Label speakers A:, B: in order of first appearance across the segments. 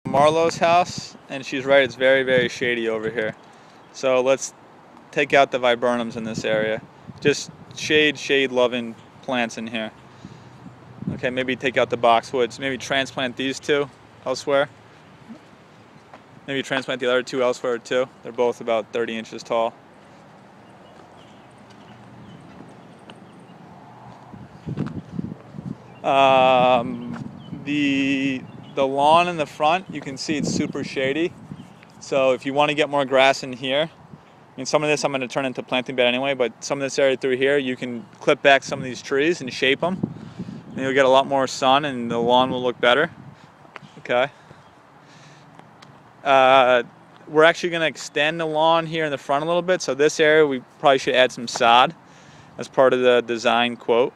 A: Marlow's house, and she's right, it's very, very shady over here. So let's take out the viburnums in this area. Just shade loving plants in here. Okay, maybe take out the boxwoods. Maybe transplant these two elsewhere. Maybe transplant the other two elsewhere too. They're both about 30 inches tall. The lawn in the front, you can see it's super shady. So if you want to get more grass in here, I mean, some of this I'm going to turn into planting bed anyway, but some of this area through here, you can clip back some of these trees and shape them. And you'll get a lot more sun and the lawn will look better. Okay. We're actually going to extend the lawn here in the front a little bit. So this area, we probably should add some sod as part of the design quote.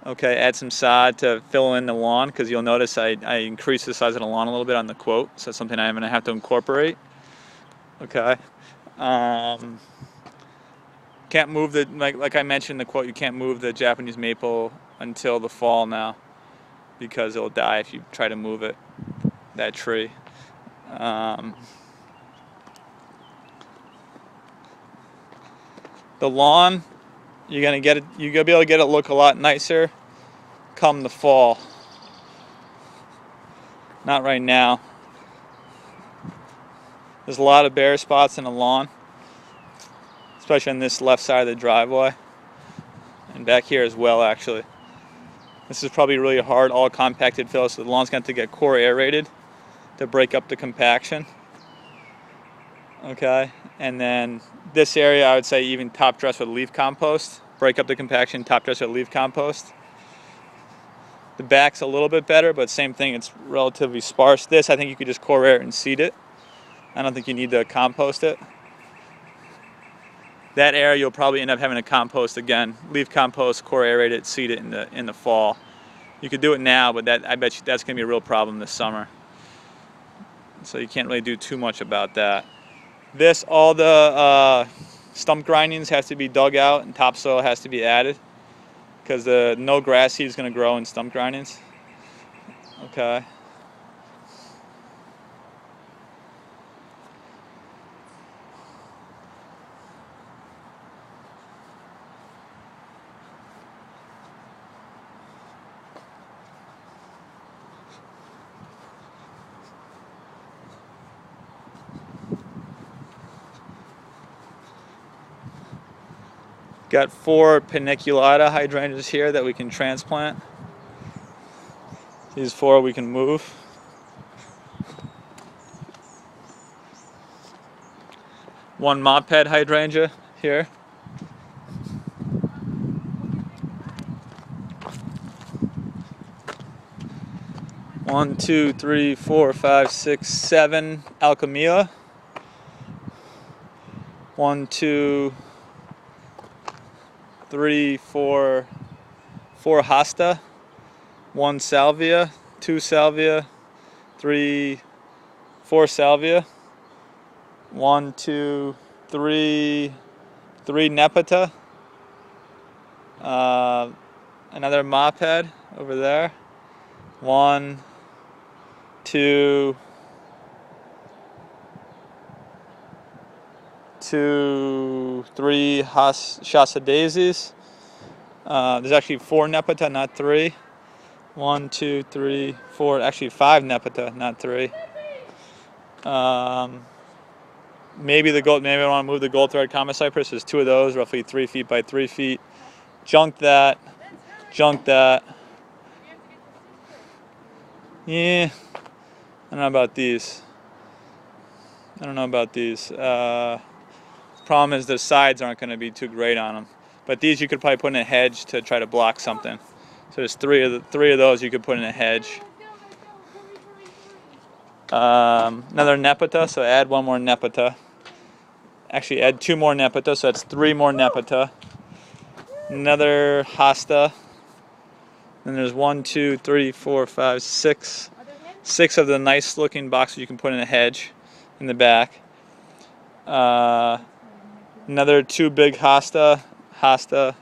A: Okay, add some sod to fill in the lawn, because you'll notice I increased the size of the lawn a little bit on the quote. So that's something I'm going to have to incorporate. Okay. Can't move the, like I mentioned in the quote, you can't move the Japanese maple until the fall now, because it'll die if you try to move it, that tree. The lawn, you're gonna be able to get it look a lot nicer come the fall. Not right now. There's a lot of bare spots in the lawn, especially on this left side of the driveway, and back here as well. Actually, this is probably really hard, all compacted fill, so the lawn's going to get core aerated to break up the compaction. Okay, and then this area, I would say even top dress with leaf compost, break up the compaction, top dress with leaf compost. The back's a little bit better, but same thing, it's relatively sparse. This, I think you could just core air and seed it. I don't think you need to compost it. That area you'll probably end up having to compost again. Leaf compost, core aerate it, seed it in the fall. You could do it now, but I bet you that's going to be a real problem this summer. So you can't really do too much about that. All the stump grindings has to be dug out and topsoil has to be added, because no grass seed is going to grow in stump grindings. Okay. Got 4 paniculata hydrangeas here that we can transplant. These 4 we can move. One mop head hydrangea here. One, 2, 3, 4, 5, 6, 7 alchemilla. 1, 2, 3, 4 hosta, 1 salvia, 2 salvia, 3, 4 salvia, 1, 2, 3 nepeta, another mop head over there, 1, 2, 3 Shasta daisies. There's actually 4 nepeta, not 3. 1, 2, 3, 4. Actually 5 nepeta, not 3. Maybe I want to move the gold thread common cypress. There's 2 of those, roughly 3 feet by 3 feet. Junk that. Yeah. I don't know about these. Problem is the sides aren't going to be too great on them, but these you could probably put in a hedge to try to block something. So there's 3 of those you could put in a hedge. Another nepeta, so add 1 more nepeta. Actually, add 2 more nepeta, so that's 3 more nepeta. Another hosta. Then there's 1, 2, 3, 4, 5, 6 of the nice looking boxes you can put in a hedge in the back. Another 2 big hosta, so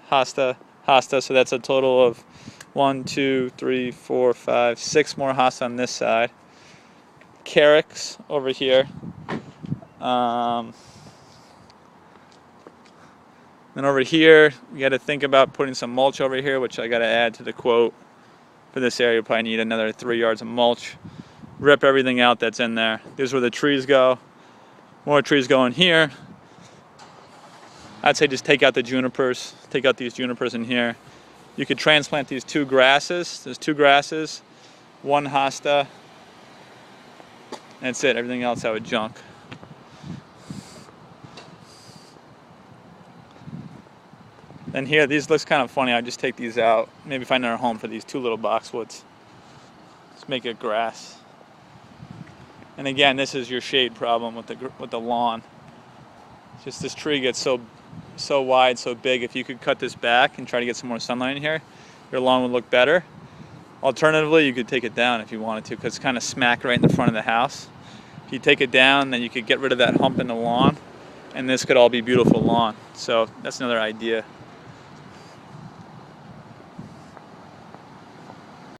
A: that's a total of 1, 2, 3, 4, 5, 6 more hosta on this side. carex over here. Then over here, you got to think about putting some mulch over here, which I got to add to the quote. For this area, you'll probably need another 3 yards of mulch. Rip everything out that's in there. This is where the trees go. More trees go in here. I'd say just take out the junipers. Take out these junipers in here. You could transplant these 2 grasses. There's 2 grasses, 1 hosta. That's it. Everything else I would junk. And here, these looks kind of funny. I just take these out. Maybe find another home for these 2 little boxwoods. Let's make it grass. And again, this is your shade problem with the lawn. It's just this tree gets so wide, so big. If you could cut this back and try to get some more sunlight in here, your lawn would look better. Alternatively, you could take it down if you wanted to, because it's kind of smack right in the front of the house. If you take it down, then you could get rid of that hump in the lawn, and this could all be beautiful lawn. So that's another idea.